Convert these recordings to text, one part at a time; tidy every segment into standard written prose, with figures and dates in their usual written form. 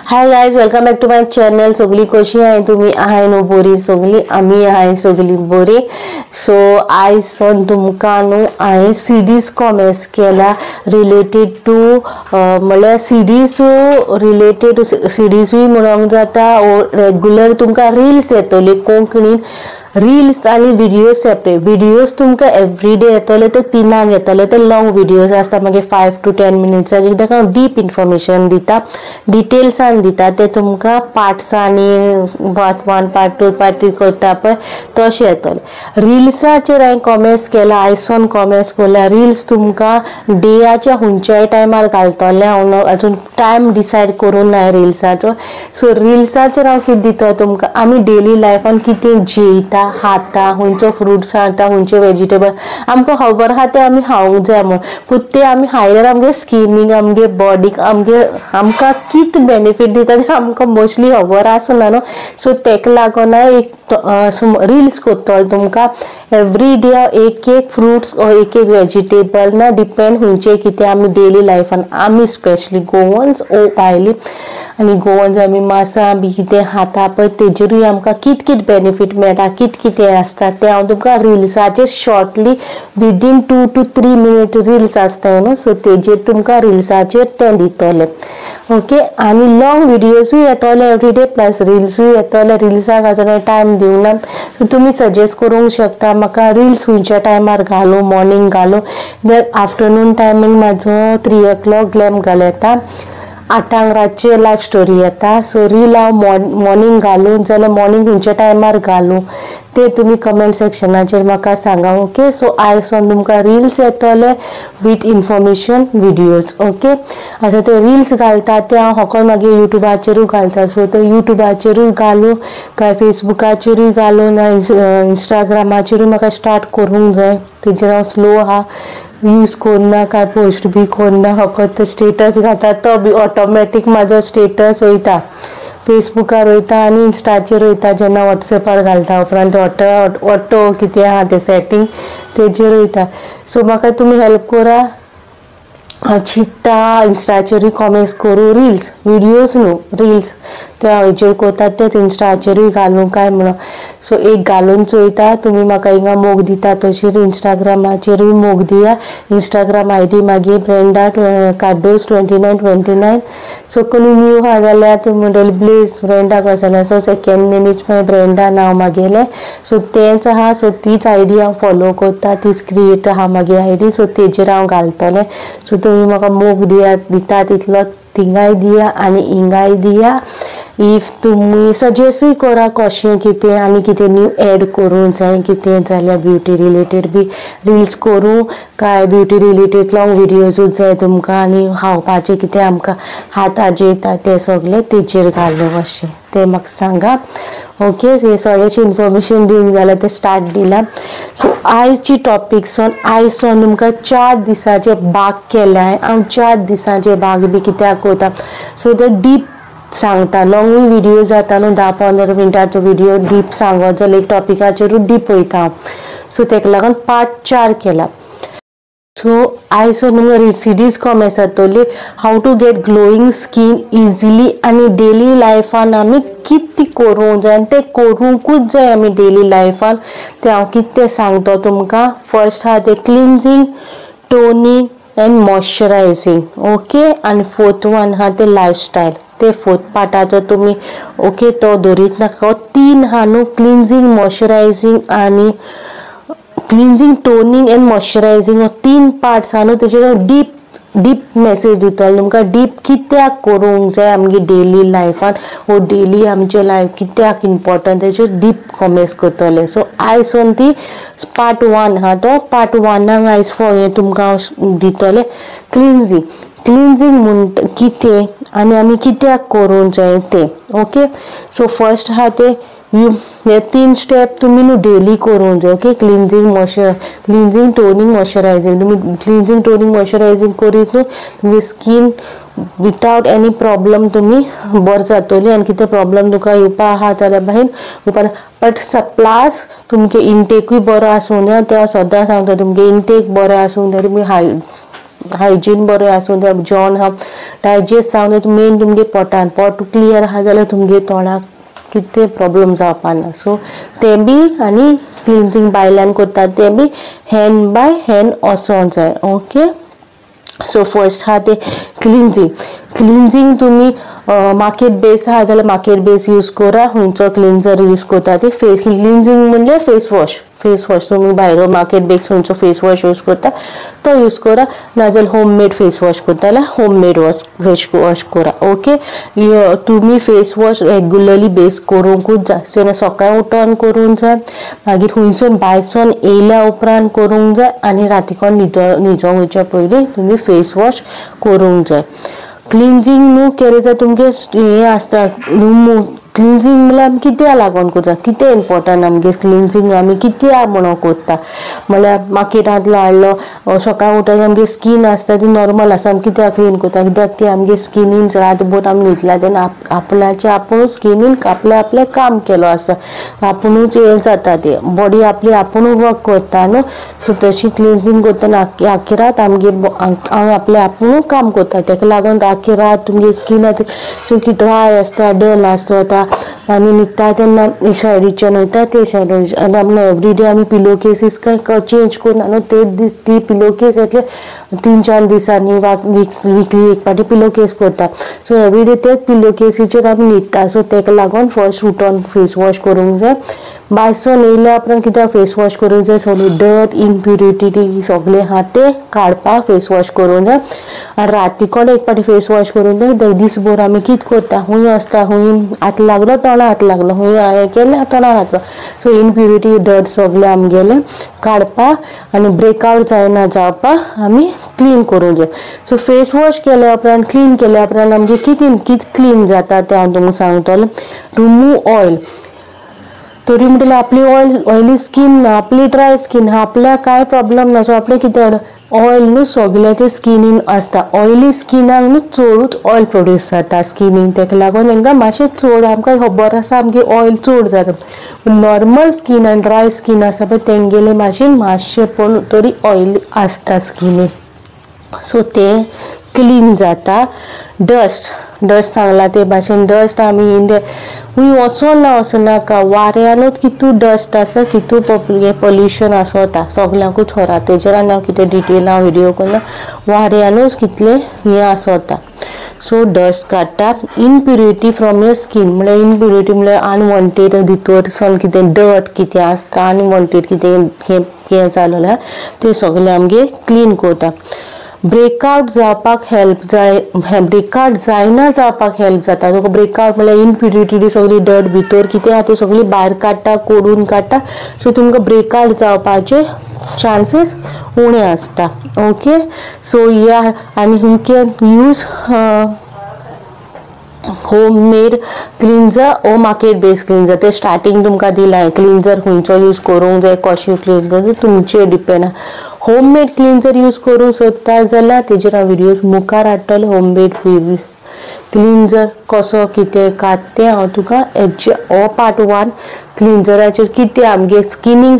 Hi guys, welcome back to my channel. सगळी कशी आहे तुम्ही? आहे न्हू बरी सगळी? आम्ही आहे सगळी बरी. सो आयज सोन तुमकां न्हू हांवें सीडीज कॉमेंट्स केला रिलेटेड टू म्हळ्यार सीडीज रिलेटेड सीडीजूय म्हणूंक जाता ओ रेग्युलर तुमकां रिल्स येतले कोंकणीन. रील्स आणि व्हिडिओ सेपरेट. व्हिडिओज तुमकां एवरीडे येतले ते 3 येतले ते लॉंग व्हिडिओज आसता मागीर 5 to 10 मिनिट्साचे कित्याक हांव डीप इन्फॉर्मेशन दिता, डिटेल्सान दिता ते तुमकां पार्ट्सांनी पार्ट 1 पार्ट 2 पार्ट 3 करता पळय तशें येतले. रिल्साचेर हांवें कॉमेंट्स केला, आयजसून कॉमेंट्स केला. रिल्स तुमकां डेयाच्या खंयच्याय टायमार घालतले. हांव अजून टायम डिसायड करूं ना रिल्साचो. सो रिल्साचेर हांव कितें दिता तुमकां आमी डेली लायफान कितें जेयता, खाता, खंयचो फ्रुट्स खाता, खंयच्यो वेजिटेबल आमकां खबर आहा ते आमी खावंक जाय म्हूण. पूण ते आमी खायल्यार आमगे स्किनीक आमगे बॉडीक आमकां कितें बेनिफीट दिता ते आमकां मोस्टली खबर आसना न्हू. सो तेका लागून एक रिल्स करतलो तुमकां एवरी डे एक फ्रुट्स ओ एक वेजिटेबल ना डिपेंड खंयचे कितें आमी डेली लायफान आमी स्पेशली गोवन्स ओ भायली आनी गोवन्स आमी मांसां बी कितें खाता पळय तेजेरूय आमकां कितें बेनिफीट मेळटा कितें आसता तें हांव तुमकां रिल्साचेर shortly within 2 to 3 minutes reels आसताय न्हू. सो तेजेर तुमकां रिल्साचेर तें दितलें. ओके. आनी लॉंग व्हिडिओजूय येतले एवरीडे प्लस रिल्सूय येतले. रिल्साक अजून टायम दिवना. सो तुमी सजेस्ट करूंक शकता म्हाका रिल्स खंयच्या टायमार घालूं, मॉर्निंग घालूं. आफ्टरनून टायमींग म्हाजो 3 o'clock ग्लॅम येता, 8 रातचे लायफ स्टोरी येता. सो रील हांव मॉर्निंग घालूं जाल्यार मॉर्निंग खंयच्या टायमार घालूं ते तुमी कमेंट सेक्शनाचेर म्हाका सांगा. ओके. सो आयजसून तुमकां रिल्स येतले विथ इन्फॉर्मेशन व्हिडिओज. ओके. आतां ते रिल्स घालता ते हांव फकत मागीर युट्यूबाचेरूय घालता. सो ते युट्यूबाचेरूय घालूं काय फेसबुकाचेरूय घालूं ना इंस्टाग्रामाचेरूय म्हाका स्टार्ट करूंक जाय. तेजेर हांव स्लो आहा, यूज करना, काय पोस्ट बी करना, फकत स्टेटस घालता तो बी ऑटोमॅटीक म्हाजो स्टेटस वयता फेसबुकार वयता आनी इंस्टाचेर वयता. जेन्ना वॉट्सॅपार घालता उपरांत ऑटो कितें आहा तें सेटींग तेजेर वयता. सो म्हाका तुमी हेल्प करा. हांव चिंत्ता इंस्टाचेरूय कॉमेंट्स करूं रिल्स व्हिडिओज न्हू रिल्स ते हांव हेजेर कोता तेच इंस्टाचेरूय घालूं काय म्हणून. सो एक घालून चोयता तुमी म्हाका हिंगा मोग दिता तशीच इंस्टाग्रामाचेरूय मोग दिया. इंस्टाग्राम ID मागीर ब्रेंडा कार्डोस 2929. सो कोणी न्यू आहा जाल्यार तुमी म्हणटली ब्लेज ब्रेंडा कसो जाल्यार so second name is my Brenda नांव मागेलें. सो तेंच आहा. सो तीच ID हांव फॉलो करता, तीच क्रिएट आहा मागे ID. सो तेजेर हांव घालतलें. सो तुमी म्हाका मोग दिता तितलो थिंगाय दिया आनी हिंगाय दिया. इफ तुमी सजेस्टूय करा कशें कितें आनी कितें न्यू एड करूं जाय कितें जाल्यार ब्युटी रिलेटेड बी रिल्स करूं काय ब्युटी रिलेटेड लॉंग व्हिडिओजूच जाय तुमकां आनी खावपाचें कितें आमकां हाता जेता तें सगळें तेजेर घालूं अशें तें म्हाका सांगा. ओके. हे सगळ्याची इन्फॉर्मेशन दिवंक जाल्यार ते स्टार्ट दिला. सो आयजची टॉपीक आयजसून तुमकां 4 दिसाचे भाग केलाय. हांव 4 दिसाचे भाग बी कित्याक करता सो ते डीप सांगता. लॉंगूय व्हिडिओ जाता न्हू 10-15 मिनटाचो व्हिडिओ डीप सांगत जाल्यार एक टॉपिकाचेरूच डीप वयता हांव. सो तेका लागून पार्ट 4 केला. सो आयजसून तुमकां सीडीज कॉमेंट्स येतली how to get glowing skin easily आनी डेली लायफान आमी कितें करूंक जाय आनी तें करूंकूच जाय आमी डेली लायफान तें हांव कितें सांगता तुमकां. फर्स्ट आहा तें क्लिन्जिंग, टोनिंग एंड मॉइश्चरायझींग. ओके. आनी 4th वन आहा तें लायफस्टायल. ते 4th पार्टाचो तुमी ओके तो धरीत नाका. 3 आहा न्हू क्लिन्जिंग, मॉइश्चरायझींग आनी क्लिन्जिंग, टोनिंग एंड मॉइश्चरायझींग 3 पार्ट्स आहा न्हू तेजेर डीप मेसेज दितलो तुमकां. डीप कित्याक करूंक जाय आमगे डेली लायफान वो डेली आमचे लायफ कित्याक इम्पॉर्टंट तेजेर डीप कॉमेंट्स करतले. सो आयजसून ती पार्ट 1 आहा तो पार्ट 1 आयज हें तुमकां दितलें क्लिन्जिंग. क्लिन्जिंग म्हणटा कितें आनी आमी कित्याक करूंक जाय तें. ओके. सो फर्स्ट आहा तें हे 3 स्टेप तुमी न्हू डेली करूंक जाय. ओके. क्लिन्जिंग, टोनिंग, मॉइश्चरायझींग. तुमी क्लिन्जिंग, टोनिंग, मॉइश्चरायझींग करीत न्हू तुमगे स्कीन विथआउट एनी प्रॉब्लम तुमी बरें जातली आनी कितें प्रॉब्लम तुका येवपा आहा जाल्यार भायर येवपा ना. बट प्लस तुमगे इनटेकूय बरो आसूंक जाय. ते हांव सदां सांगता तुमगे इनटेक बरो आसूंक जाय. तुमी हायजीन बरें आसूं तें जेवण हा डायजेस्ट जावन मेन तुमगे पोटान पोट क्लियर आहा जाल्यार तुमगे तोंडाक कितें प्रॉब्लम जावपा ना. सो तें बी आनी क्लिन्जिंग बायल्यान कोत्ता तें बी हँड बाय हँड वचोंक जाय. ओके. सो फर्स्ट हा ते क्लिन्जिंग तुम्ही मार्केट बेस आहा जाल्यार मार्केट बेस यूज करा. खंयचो क्लिन्जर यूज करता ते फेस क्लिन्जिंग म्हणजे फेस वॉश तुम्ही भायर मार्केट बेस खंयचो फेस वॉश यूज करता तो यूज करा. नाजाल्यार होममेड फेस वॉश करता जाल्यार होममेड फेस वॉश करा. ओके. तुम्ही फेस वॉश रेग्युलरली बेस करूंकूच जाय. तेन्ना सकाळीं उठोन करूंक जाय, मागीर खंयसून भायरसून येयल्या उपरांत करूंक जाय आनी रातीकोन न्हिदोंक वयच्या पयलीं तुम्ही फेस वॉश करूंक जाय. क्लिन्जिंग न्हू केलें जाल्यार तुमगे हें आसता क्लिन्जिंग म्हणल्यार आमी कित्या लागून करता, कितें इम्पॉर्टंट आमगे क्लिन्जिंग आमी कित्या म्हणून करता म्हणल्यार मार्केटांतलो हाडलो सकाळीं उठोन आमगे स्कीन आसता ती नॉर्मल आसा आमी कित्याक क्लीन करता कित्याक ती आमगे स्किनीन रातभर आमी न्हिदला तेन्ना आपल्याचें आपूण स्किनीन आपलें काम केलो आसता आपुणूच हें जाता ती बॉडी आपली आपुणूच वर्क करता न्हू. सो तशी क्लिन्जिंग करतना आख्खी रात आमगे आपलें आपुणूच काम करता तेका लागून आख्खी रात तुमगे स्किन सारकी ड्राय आसता डल आसता. आमी न्हिदता तेन्ना सायडीच्यान वयता ते सायडीच्यान आमी एवरीडे आमी पिलो केसीस काय चेंज करना न्हू ती पिलो केस येतले 3-4 दिसांनी विकली एक पाटी पिलो केस करता. सो एवरीडे तेच पिलो केसीचेर आमी न्हिदता. सो तेका लागून फर्स्ट उठोन फेस वॉश करूंक जाय. भायरसून येयल्या उपरांत कित्याक फेस वॉश करूंक जाय सगळी डर्ट इम्प्युरिटी सगळे आहा ते काडपाक फेस वॉश करूंक जाय. आनी रातीकोन एक पाटी फेस वॉश करूंक जाय. दीसभर आमी कितें करता खूंय आसता खूंय हात लागलो तोंडाक हात लागलो खूंय हें केलें तोंडाक हात लागलो. सो इम्प्युरिटी डर्ट सगळे आमगेले काडपाक आनी ब्रेकआउट जायना जावपाक आमी क्लीन करूंक जाय. सो फेस वॉश केल्या उपरांत क्लीन केल्या उपरांत आमगे कितें क्लीन जाता तें हांव तुमकां सांगतलें. रिमूव ऑयल तरी म्हणटल्यार आपली ऑयली स्कीन ना आपली ड्राय स्कीन आपल्याक कांय प्रॉब्लम ना. सो आपलें कितें ऑयल न्हू सगल्याच्या स्किनीन आसता. ऑयली स्किनाक न्हू चडूच ऑयल प्रोड्यूस जाता स्किनीन तेका लागून तांकां मातशें चड आमकां खबर आसा आमगे ऑयल चड जाता. नॉर्मल स्कीन आनी ड्राय स्कीन आसा पळय तेंगेले मातशें पूण तरी ऑयल आसता स्किनीन. सो तें क्लीन जाता. डस्ट सांगला ते भाशेन डस्ट आमी इंडिया खूंय वचोनाका वाऱ्यानूच कितू डस्ट आसा कितू पोल्युशन आसता सगल्यांकूच खरा तेजेर आनी हांव कितें डिटेल हांव व्हिडियो करना वाऱ्यानूच कितलें हें आसता. सो डस्ट काडटा. इम्प्युरिटी फ्रॉम युअर स्कीन म्हळ्यार इम्प्युरिटी म्हळ्यार अनवॉन्टेड भितर सावन कितें डर्ट कितें आसता अनवॉन्टेड कितें हें जालें तें सगळें आमगे क्लीन करता. ब्रेकआउट जावपाक हेल्प जाय ब्रेकआउट जायना जावपाक हेल्प जाता. तुका ब्रेकआउट म्हळ्यार इम्प्युरिटी सगळी डर्ट भितर कितें आहा ती सगळी भायर काडटा कोडून काडटा. सो तुमकां ब्रेकआउट जावपाचे चान्सीस उणे आसता. ओके. सो या आनी you can use homemade cleanser ओ मार्केट बेस क्लिन्जर ते स्टार्टिंग तुमकां दिलां क्लिन्जर खंयचो यूज करूंक जाय कशें क्लिन्जर तुमचेर डिपेंड आहा. होममेड क्लिन्जर यूज करूंक सोदता जाल्यार तेजेर हांव व्हिडियोज मुखार हाडटलें. होममेड क्लिन्जर कसो कितें कात तें हांव तुका हेजे हो पार्ट 1 क्लिन्जराचेर कितें आमगे स्किनींग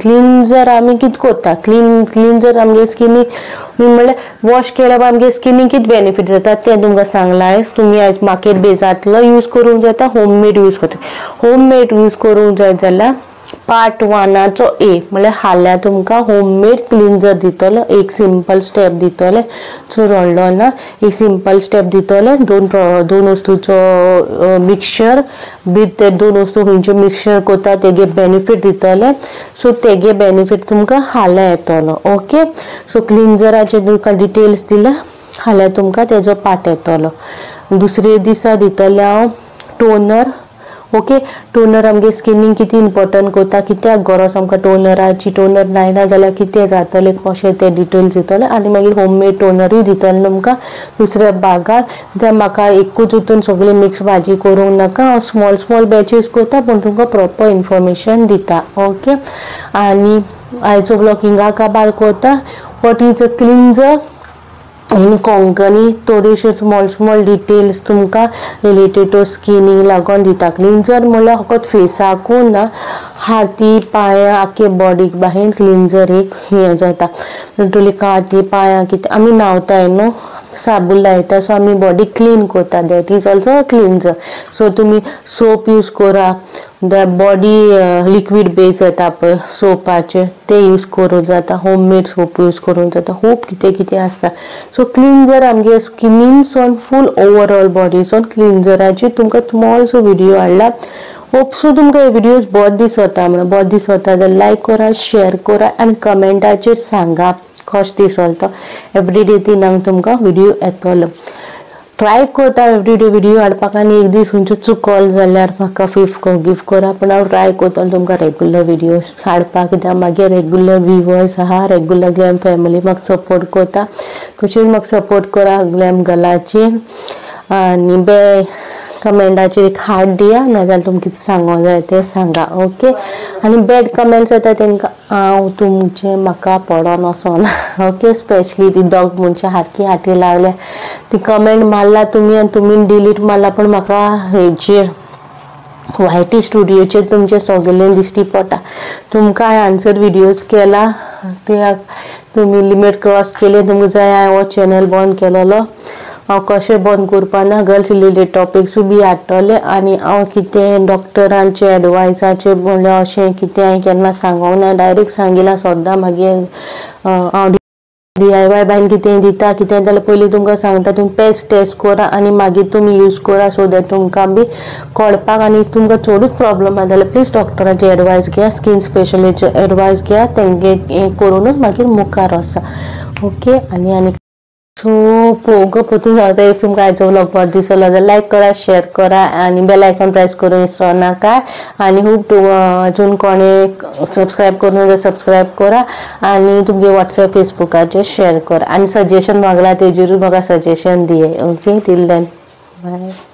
क्लिन्जर आमी कितें करता क्लिन्जर आमगे स्किनीक म्हणल्यार वॉश केल्यार आमगे स्किनीक कितें बेनिफीट जाता तें तुमकां सांगलां आयज. तुमी आयज मार्केट बेजांतलो यूज करूंक जाता होममेड यूज करता. होममेड यूज करूंक जाय जाल्यार पार्ट 1चो ए म्हळ्यार हाल्यार तुमकां होममेड क्लिन्जर दितलो. एक सिंपल स्टेप दितले चड व्हडलो ना एक सिंपल स्टेप दितले. दोन वस्तूचो मिक्सचर विथ ते दोन वस्तू खंयचे मिक्सचर करता तेगे बेनिफीट दितले. सो तेगे बेनिफीट तुमकां हाल्यार येतलो. ओके. सो क्लिन्जराचे तुमकां डिटेल्स दिले हाल्यार तुमकां तेजो पार्ट येतलो. दुसरे दिसा दितले हांव टोनर. ओके. टोनर आमगे स्किनीक कितें इम्पॉर्टंट करता कित्याक गरज आमकां टोनराची टोनर लायना जाल्यार कितें जातलें कशें ते डिटेल्स दितले आनी मागीर होममेड टोनरूय दितले तुमकां दुसऱ्या भागार. कित्याक म्हाका एकूच हितून सगळी मिक्स भाजी करूंक नाका हांव स्मॉल बॅचीस करता पूण तुमकां प्रॉपर इन्फॉर्मेशन दिता. ओके. आनी आयचो ब्लॉग हिंगा काबार करता. वॉट इज अ क्लिन्जर इन कोंकणी थोडीशी स्मॉल डिटेल्स तुमकां रिलेटेड टू स्किनीक लागून दिता. क्लिन्जर म्हणल्यार फकत फेसाकूच ना हाती पांयां आख्खे बॉडीक बाहेर क्लिन्जर एक हें जाता तुली हाती पांयां कितें आमी न्हांवताय न्हू साबण लायता सो आमी बॉडी क्लीन करता that is also a cleanser so तुमी सोप यूज करा द बॉडी लिक्वीड बेस येता पळय सोपाचे ते यूज करूं जाता होममेड सोप यूज करूं जाता खूब कितें कितें आसता सो क्लिन्जर आमगे स्किनीन सोन फूल ओवरऑल बॉडी सोन क्लिन्जराची तुमकां स्मॉलसो व्हिडिओ हाडला होप सो तुमकां हे व्हिडिओज बोत दिसता म्हणून बोत दिसता जाल्यार लायक करा शेअर करा आनी कमेंटाचेर सांगा कशें दिसलो तो एवरीडे तिनांक तुमकां व्हिडिओ येतलो ट्राय करता एवरीडे व्हिडिओ हाडपाक आनी एक दीस खंयचो चुकलो जाल्यार म्हाका गिफ्ट करा पण हांव ट्राय करतलो तुमकां रेग्युलर व्हिडिओज हाडपाक कित्याक मागे रेग्युलर व्हिवर्स आहा रेग्युलर ग्लॅम फॅमिली म्हाका सपोर्ट करता तशेंच म्हाका सपोर्ट करा ग्लॅम गर्लाचेर आनी कमेंटाचेर एक हार्ट दिया नाजाल्यार तुमकां कितें सांगूंक जाय तें सांगा ओके आनी बॅड कमेंट्स येता तांकां हांव तुमचें म्हाका पडोन वचोना ओके स्पेशली ती डॉग म्हणच्या हाटी लागल्या ती कमेंट मारला तुमी आनी तुमी डिलीट मारला पण म्हाका हेचेर वायटी स्टुडिओचेर तुमचें सगळें दिश्टी पडटा तुमकां हांवें आन्सर व्हिडिओज केला ते तुमी लिमीट क्रॉस केले तुमकां जाय हांवें हो चॅनल बंद केलेलो हांव कशें बंद करपा ना गर्ल्स रिलेटेड टॉपिक्सूय बी हाडटलें आनी हांव कितें डॉक्टरांचे एडवायसाचें म्हणल्यार अशें कितें हांवें केन्ना सांगूंक ना डायरेक्ट सांगिलां सद्दां मागीर हांव DIY बायन कितें दिता कितें जाल्यार पयलीं तुमकां सांगता तुमी पेस्ट टेस्ट करा आनी मागीर तुमी यूज करा सो दॅट तुमकां बी कळपाक आनी तुमकां चडूच प्रॉब्लम आसा जाल्यार प्लीज डॉक्टराची एडवायस घेया स्कीन स्पेशलिस्टची एडवायस घेया तेंगे हें करूनच मागीर मुखार वचा ओके आनी सो पळोवंक परतून सांगता इफ तुमकां आयचो व्लॉग बरो दिसलो जाल्यार लायक करा शेअर करा आनी बेल आयकॉन प्रेस करून विसरो नाका आनी खूब अजून कोणें सबस्क्रायब करून जाल्यार सबस्क्रायब करा आनी तुमगे व्हॉट्सएप फेसबुकाचेर शेअर करा आनी सजेशन मागला तेजेरूय म्हाका सजेशन दिये ओके टील देन बाय